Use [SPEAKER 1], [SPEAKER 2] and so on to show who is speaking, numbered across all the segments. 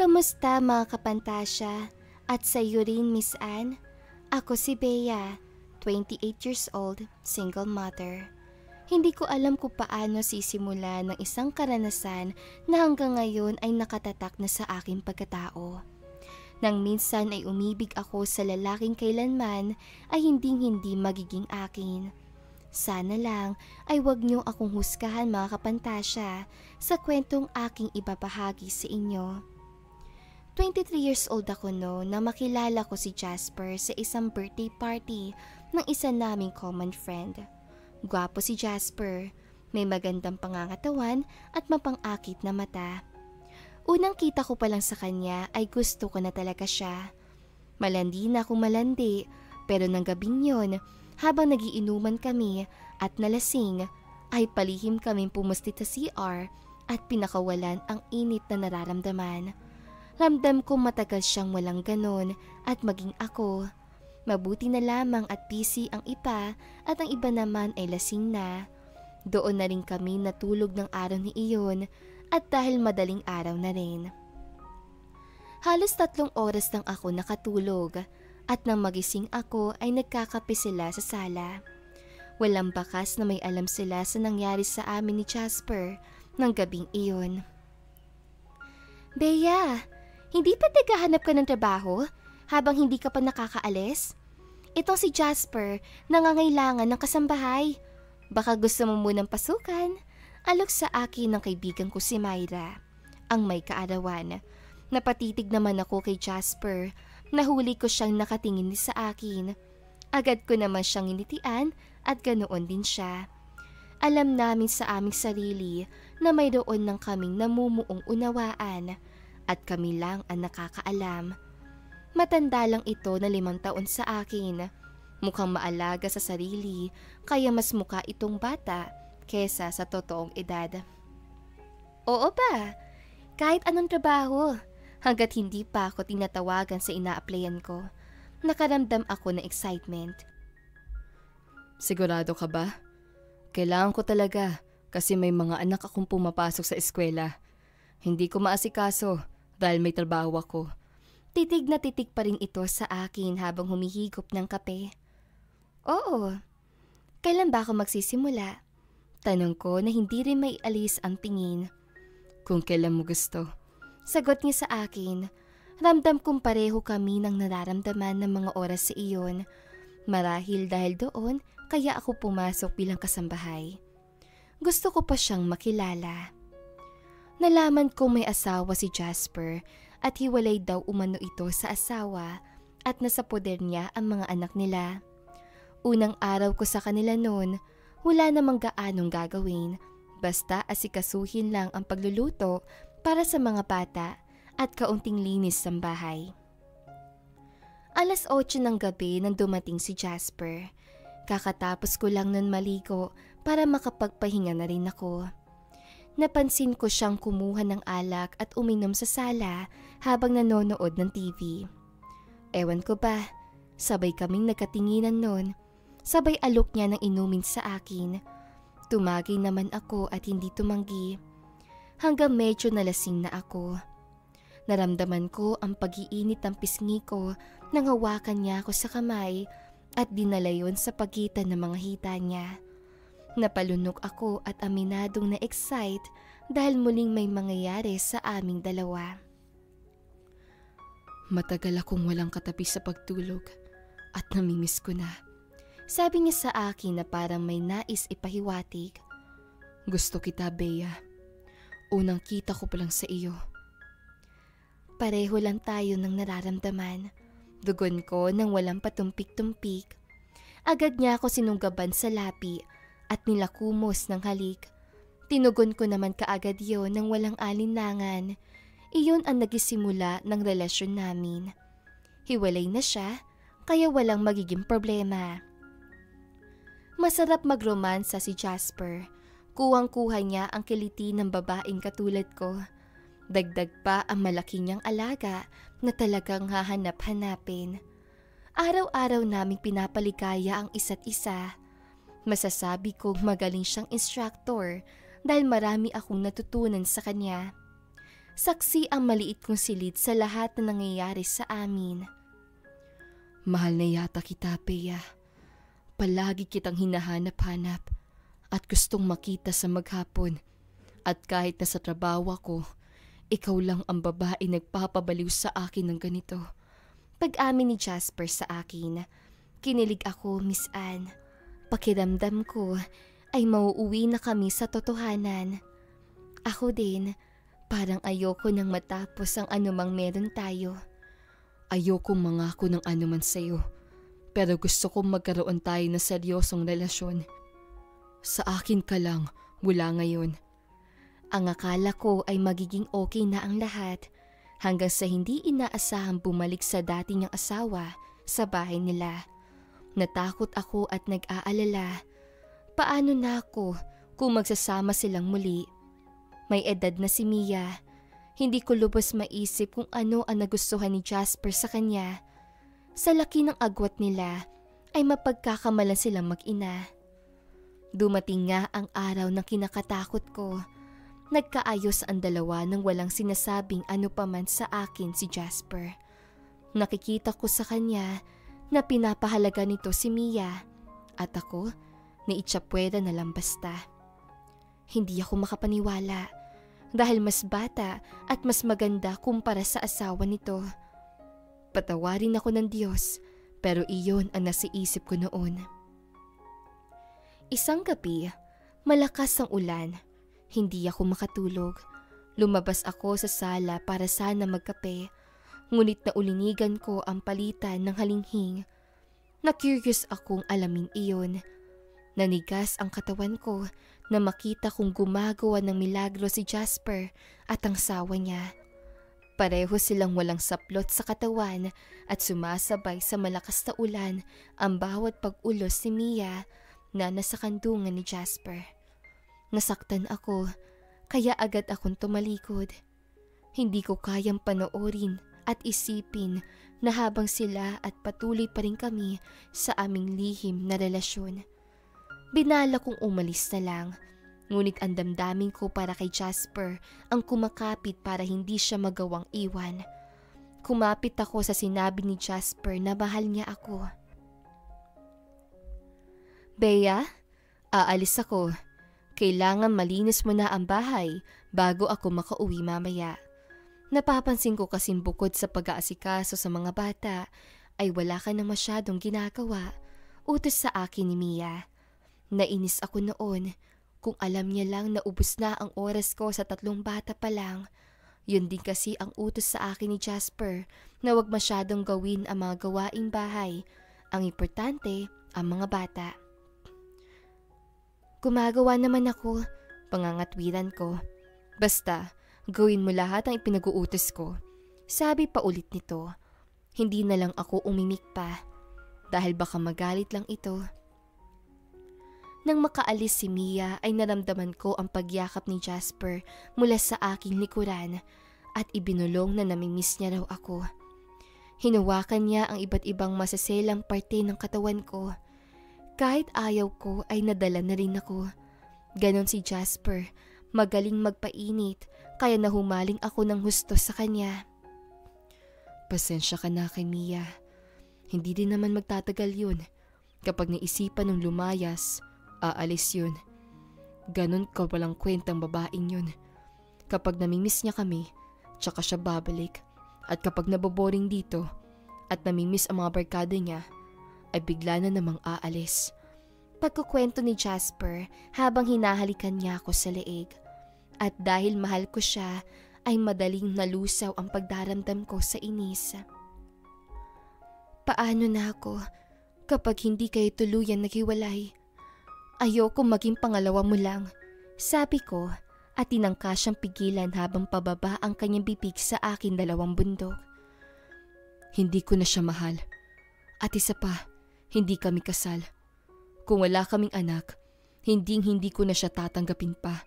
[SPEAKER 1] Kamusta mga kapantasya? At sa iyo rin, Miss Anne? Ako si Bea, 28 years old, single mother. Hindi ko alam kung paano sisimula ng isang karanasan na hanggang ngayon ay nakatatak na sa aking pagkatao. Nang minsan ay umibig ako sa lalaking kailanman ay hinding-hindi magiging akin. Sana lang ay wag niyo akong husgahan mga kapantasya sa kwentong aking ibabahagi sa inyo. 23 years old ako noon na makilala ko si Jasper sa isang birthday party ng isa naming common friend. Gwapo si Jasper, may magandang pangangatawan at mapang-akit na mata. Unang kita ko pa lang sa kanya ay gusto ko na talaga siya. Malandi na akong malandi, pero nang gabing yon, habang nagiinuman kami at nalasing, ay palihim kaming pumustit sa CR at pinakawalan ang init na nararamdaman. Ramdam ko matagal siyang walang ganon at maging ako. Mabuti na lamang at busy ang iba at ang iba naman ay lasing na. Doon na rin kami natulog ng araw ni iyon at dahil madaling araw na rin. Halos 3 oras lang ako nakatulog at nang magising ako ay nagkakape sila sa sala. Walang bakas na may alam sila sa nangyari sa amin ni Jasper ng gabing iyon. Bea, hindi pa naghahanap ka ng trabaho habang hindi ka pa nakakaalis? Itong si Jasper nangangailangan ng kasambahay. Baka gusto mo munang pasukan? Alok sa akin ng kaibigan ko si Myra, ang may kaarawan. Napatitig naman ako kay Jasper. Nahuli ko siyang nakatingin sa akin. Agad ko naman siyang initian at ganoon din siya. Alam namin sa aming sarili na mayroon ng kaming namumuong unawaan at kami lang ang nakakaalam. Matanda lang ito na 5 taon sa akin. Mukhang maalaga sa sarili kaya mas mukha itong bata kesa sa totoong edad. Oo ba? Kahit anong trabaho, hanggat hindi pa ako tinatawagan sa ina-applyan ko, nakaramdam ako ng excitement.
[SPEAKER 2] Sigurado ka ba? Kailangan ko talaga kasi may mga anak akong pumapasok sa eskwela. Hindi ko maasikaso dahil may trabaho ako.
[SPEAKER 1] Titig na titig pa rin ito sa akin habang humihigop ng kape. Oo. Kailan ba ako magsisimula? Tanong ko na hindi rin may alis ang tingin.
[SPEAKER 2] Kung kailan mo gusto.
[SPEAKER 1] Sagot niya sa akin. Ramdam kong pareho kami ng nararamdaman ng mga oras sa iyon. Marahil dahil doon, kaya ako pumasok bilang kasambahay. Gusto ko pa siyang makilala. Nalaman kong may asawa si Jasper at hiwalay daw umano ito sa asawa at nasa poder niya ang mga anak nila. Unang araw ko sa kanila noon, wala namang gaanong gagawin. Basta asikasuhin lang ang pagluluto para sa mga bata at kaunting linis sa bahay. Alas 8 ng gabi nang dumating si Jasper. Kakatapos ko lang nun maligo para makapagpahinga na rin ako. Napansin ko siyang kumuha ng alak at uminom sa sala habang nanonood ng TV. Ewan ko ba, sabay kaming nagkatinginan nun. Sabay alok niya ng inumin sa akin. Tumagay naman ako at hindi tumanggi. Hanggang medyo nalasing na ako. Naramdaman ko ang pag-iinit ng pisngi ko nang hawakan niya ako sa kamay at dinala yon sa pagitan ng mga hita niya. Napalunok ako at aminadong na-excite dahil muling may mangyayari sa aming dalawa.
[SPEAKER 2] Matagal akong walang katabi sa pagtulog at namimiss ko na.
[SPEAKER 1] Sabi niya sa akin na parang may nais ipahiwatig.
[SPEAKER 2] Gusto kita, Bea. Unang kita ko pa lang sa iyo.
[SPEAKER 1] Pareho lang tayo ng nararamdaman. Dugon ko nang walang patumpik-tumpik. Agad niya ako sinunggaban sa lapi at nilakumos ng halik. Tinugon ko naman kaagad yon nang walang alinlangan. Iyon ang nagisimula ng relasyon namin. Hiwalay na siya, kaya walang magiging problema. Masarap magromansa si Jasper. Kuhang-kuha niya ang kiliti ng babaeng katulad ko. Dagdag pa ang malaki niyang alaga na talagang hahanap-hanapin. Araw-araw naming pinapaligaya ang isa't isa. Masasabi kong magaling siyang instructor dahil marami akong natutunan sa kanya. Saksi ang maliit kong silid sa lahat na nangyayari sa amin.
[SPEAKER 2] Mahal na yata kita, Bea. Palagi kitang hinahanap-hanap at gustong makita sa maghapon. At kahit nasa trabaho ako, ikaw lang ang babae nagpapabaliw sa akin ng ganito.
[SPEAKER 1] Pag-amin ni Jasper sa akin, kinilig ako, Miss Anne. Pakiramdam ko ay mauuwi na kami sa totohanan. Ako din, parang ayoko nang matapos ang anumang meron tayo.
[SPEAKER 2] Ayokong mangako ng anuman sa'yo, pero gusto kong magkaroon tayo ng seryosong relasyon. Sa akin ka lang, mula ngayon.
[SPEAKER 1] Ang akala ko ay magiging okay na ang lahat hanggang sa hindi inaasahang bumalik sa dati niyang asawa sa bahay nila. Natakot ako at nag-aalala. Paano na ako kung magsasama silang muli? May edad na si Mia. Hindi ko lubos maisip kung ano ang nagustuhan ni Jasper sa kanya. Sa laki ng agwat nila ay mapagkakamalan silang mag-ina. Dumating nga ang araw ng kinakatakot ko. Nagkaayos ang dalawa nang walang sinasabing ano paman sa akin si Jasper. Nakikita ko sa kanya na pinapahalaga nito si Mia at ako na itsapwera na lang basta. Hindi ako makapaniwala dahil mas bata at mas maganda kumpara sa asawa nito. Patawarin ako ng Diyos pero iyon ang nasa isip ko noon. Isang gabi, malakas ang ulan. Hindi ako makatulog. Lumabas ako sa sala para sana magkape. Ngunit naulinigan ko ang palitan ng halinghing. Na-curious akong alamin iyon. Nanigas ang katawan ko na makita kong gumagawa ng milagro si Jasper at ang sawa niya. Pareho silang walang saplot sa katawan at sumasabay sa malakas na ulan ang bawat pag-ulos ni Mia na nasa kandungan ni Jasper. Nasaktan ako, kaya agad akong tumalikod. Hindi ko kayang panoorin at isipin na habang sila at patuloy pa rin kami sa aming lihim na relasyon. Binala kong umalis na lang, ngunit ang damdamin ko para kay Jasper ang kumakapit para hindi siya magawang iwan. Kumapit ako sa sinabi ni Jasper na mahal niya ako. Bea, aalis ako. Kailangan malinis mo na ang bahay bago ako makauwi mamaya. Napapansin ko kasing bukod sa pag-aasikaso sa mga bata ay wala ka na masyadong ginagawa. Utos sa akin ni Mia. Nainis ako noon kung alam niya lang na ubos na ang oras ko sa 3 bata pa lang. Yun din kasi ang utos sa akin ni Jasper na wag masyadong gawin ang mga gawaing bahay. Ang importante, ang mga bata. Gumagawa naman ako, pangangatwiran ko. Basta, gawin mo lahat ang ipinag-uutos ko. Sabi pa ulit nito. Hindi na lang ako umimik pa dahil baka magalit lang ito. Nang makaalis si Mia ay naramdaman ko ang pagyakap ni Jasper mula sa aking likuran at ibinulong na namimiss niya raw ako. Hinawakan niya ang iba't ibang masaselang parte ng katawan ko. Kahit ayaw ko ay nadala na rin ako. Ganon si Jasper, magaling magpainit kaya nahumaling ako ng husto sa kanya. Pasensya ka na kay Mia. Hindi din naman magtatagal yun. Kapag naisipan ng lumayas, aalis yun. Ganon ka walang kwentang babaeng yun. Kapag namimiss niya kami, tsaka siya babalik. At kapag naboboring dito at namimiss ang mga barkada niya, ay bigla na namang aalis. Pagkukwento ni Jasper habang hinahalikan niya ako sa leeg. At dahil mahal ko siya, ay madaling nalusaw ang pagdaramdam ko sa inis. Paano na ako kapag hindi kayo tuluyan naghiwalay? Ayoko maging pangalawa mo lang, sabi ko at tinangka siyang pigilan habang pababa ang kanyang bibig sa akin 2 bundok. Hindi ko na siya mahal. At isa pa, hindi kami kasal. Kung wala kaming anak, hindi ko na siya tatanggapin pa.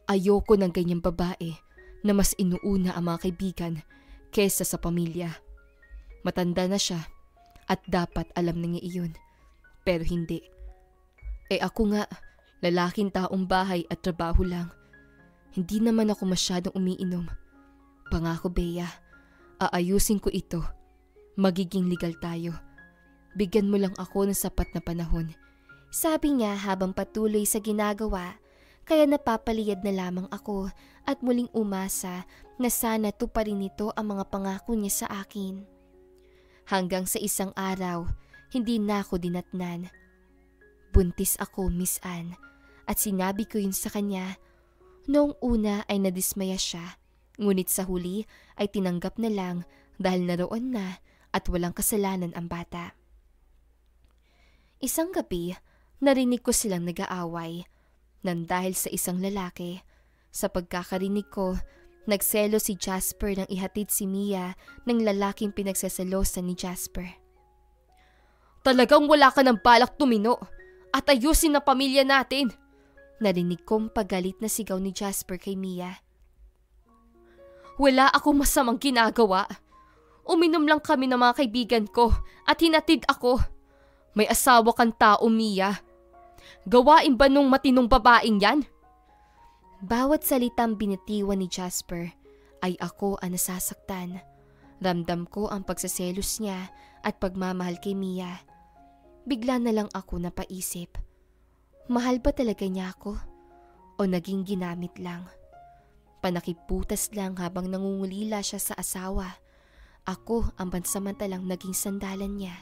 [SPEAKER 1] Ayoko ng ganyang babae na mas inuuna ang mga kaibigan kesa sa pamilya. Matanda na siya at dapat alam na niya iyon. Pero hindi. Ako nga, lalaking taong bahay at trabaho lang. Hindi naman ako masyadong umiinom.
[SPEAKER 2] Pangako, Bea, aayusin ko ito. Magiging legal tayo. Bigyan mo lang ako ng sapat na panahon.
[SPEAKER 1] Sabi niya habang patuloy sa ginagawa, kaya napapaliyad na lamang ako at muling umasa na sana tuparin nito ang mga pangako niya sa akin. Hanggang sa isang araw, hindi na ako dinatnan. Buntis ako, Miss Anne, at sinabi ko yun sa kanya. Noong una ay nadismaya siya, ngunit sa huli ay tinanggap na lang dahil naroon na at walang kasalanan ang bata. Isang gabi, narinig ko silang nag-aaway nang dahil sa isang lalaki. Sa pagkakarinig ko, nagselo si Jasper nang ihatid si Mia ng lalaking pinagseselosan ni Jasper. Talagang wala ka ng balak tumino at ayusin ang pamilya natin. Narinig kong pagalit na sigaw ni Jasper kay Mia. Wala akong masamang ginagawa. Uminom lang kami ng mga kaibigan ko at hinatid ako. May asawa kang tao, Mia. Gawain ba nung matinong babaeng yan? Bawat salitang binitiwan ni Jasper ay ako ang nasasaktan. Ramdam ko ang pagsaselos niya at pagmamahal kay Mia. Bigla na lang ako napaisip. Mahal ba talaga niya ako? O naging ginamit lang? Panakiputas lang habang nangungulila siya sa asawa. Ako ang pansamantalang naging sandalan niya.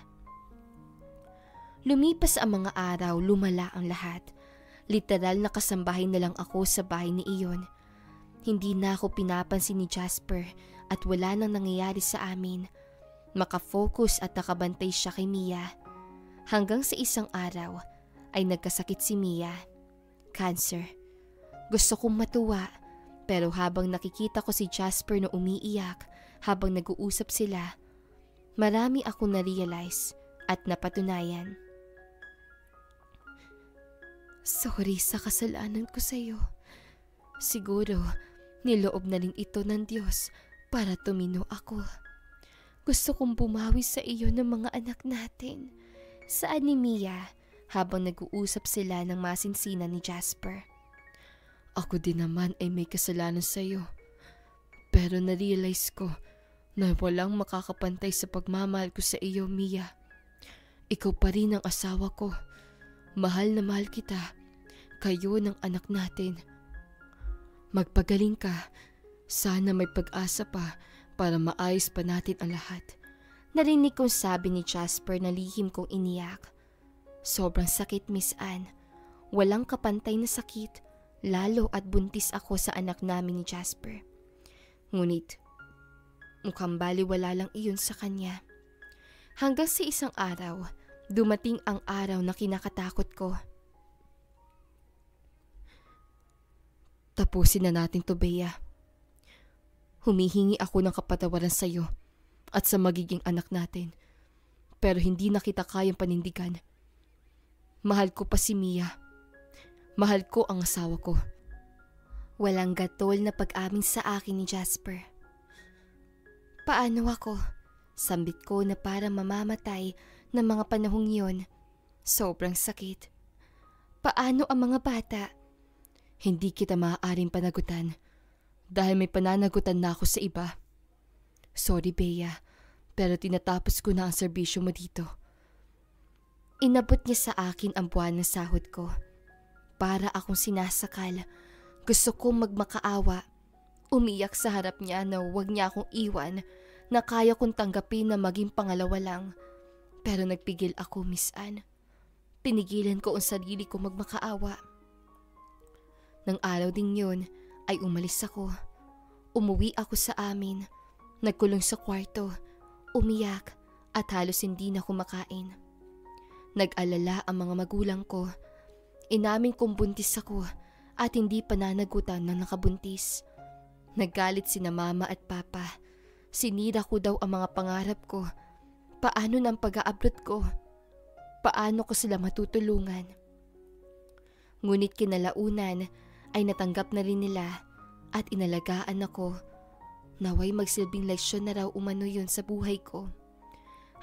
[SPEAKER 1] Lumipas ang mga araw, lumala ang lahat. Literal na kasambahay na lang ako sa bahay ni Iyon. Hindi na ako pinapansin ni Jasper at wala nang nangyayari sa amin. Makafocus at nakabantay siya kay Mia. Hanggang sa isang araw ay nagkasakit si Mia. Cancer. Gusto kong matuwa pero habang nakikita ko si Jasper na umiiyak habang nag-uusap sila, marami akong na-realize at napatunayan. Sorry sa kasalanan ko sa iyo. Siguro, niloob na rin ito ng Diyos para tumino ako. Gusto kong bumawi sa iyo ng mga anak natin. Saan ni Mia habang nag-uusap sila ng masinsinan ni Jasper. Ako din naman ay may kasalanan sa iyo. Pero na-realize ko na walang makakapantay sa pagmamahal ko sa iyo, Mia. Ikaw pa rin ang asawa ko. Mahal na mahal kita. Kayo ng anak natin. Magpagaling ka. Sana may pag-asa pa para maayos pa natin ang lahat. Narinig kong sabi ni Jasper na lihim kong iniyak. Sobrang sakit, Miss Anne. Walang kapantay na sakit, lalo at buntis ako sa anak namin ni Jasper. Ngunit, mukhang baliwala lang iyon sa kanya. Hanggang sa isang araw, dumating ang araw na kinakatakot ko. Tapusin na natin to, Bea. Humihingi ako ng kapatawaran sa iyo at sa magiging anak natin. Pero hindi na kita kayang panindigan. Mahal ko pa si Mia. Mahal ko ang asawa ko. Walang gatol na pag-amin sa akin ni Jasper. Paano ako? Sambit ko na para mamamatay ng mga panahong yun. Sobrang sakit. Paano ang mga bata? Hindi kita maaaring panagutan dahil may pananagutan na ako sa iba. Sorry, Bea, pero tinatapos ko na ang serbisyo mo dito. Inabot niya sa akin ang buwan na sahod ko. Para akong sinasakal. Gusto kong magmakaawa. Umiyak sa harap niya na huwag niya akong iwan, na kaya kong tanggapin na maging pangalawa lang. Pero nagpigil ako, Miss Anne. Pinigilan ko ang sarili ko magmakaawa. Nang araw ding yun ay umalis ako. Umuwi ako sa amin. Nagkulong sa kwarto. Umiyak at halos hindi na kumakain. Nag-alala ang mga magulang ko. Inamin kong buntis ako at hindi pananagutan na nakabuntis. Naggalit sina mama at papa. Sinira ko daw ang mga pangarap ko. Paano ng pag-a-abroad ko? Paano ko sila matutulungan? Ngunit kinalaunan ay natanggap na rin nila at inalagaan ako. Naway magsilbing leksyon na raw umano yun sa buhay ko.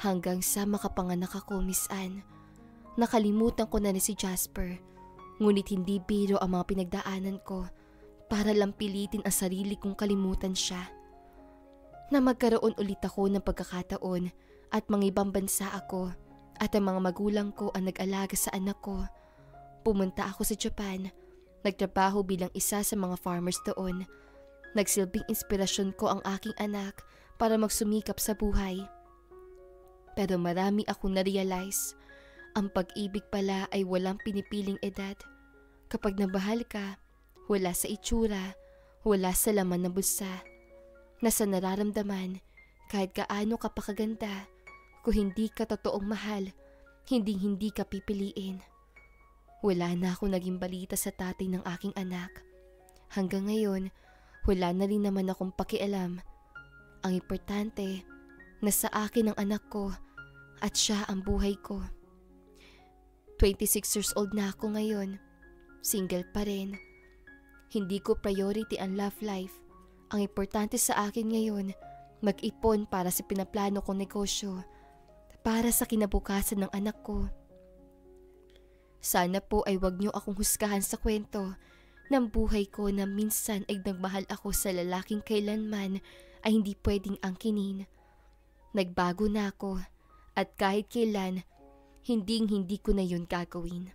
[SPEAKER 1] Hanggang sa makapanganak ako, Miss Anne. Nakalimutan ko na si Jasper. Ngunit hindi biro ang mga pinagdaanan ko para lang pilitin ang sarili kong kalimutan siya. na magkaroon ulit ako ng pagkakataon at mangibang bansa ako at ang mga magulang ko ang nag-alaga sa anak ko. Pumunta ako sa Japan. Nagtrabaho bilang isa sa mga farmers doon. Nagsilbing inspirasyon ko ang aking anak para magsumikap sa buhay. Pero marami akong na-realize. Ang pag-ibig pala ay walang pinipiling edad. Kapag nabahal ka, wala sa itsura, wala sa laman ng bulsa. Nasa nararamdaman, kahit gaano ka pa kaganda, kung hindi ka totoong mahal, hindi ka pipiliin. Wala na akong naging balita sa tatay ng aking anak. Hanggang ngayon, wala na rin naman akong pakialam. Ang importante, nasa akin ang anak ko at siya ang buhay ko. 26 years old na ako ngayon. Single pa rin. Hindi ko priority ang love life. Ang importante sa akin ngayon, mag-ipon para sa pinaplano kong negosyo, para sa kinabukasan ng anak ko. Sana po ay wag niyo akong husgahan sa kwento ng buhay ko na minsan ay nagmahal ako sa lalaking kailanman ay hindi pwedeng angkinin. Nagbago na ako at kahit kailan, hindi ko na yun gagawin.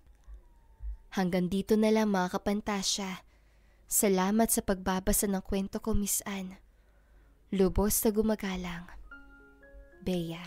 [SPEAKER 1] Hanggang dito na lang mga kapantasya. Salamat sa pagbabasa ng kwento ko, Miss Anne. Lubos na gumagalang. Bea.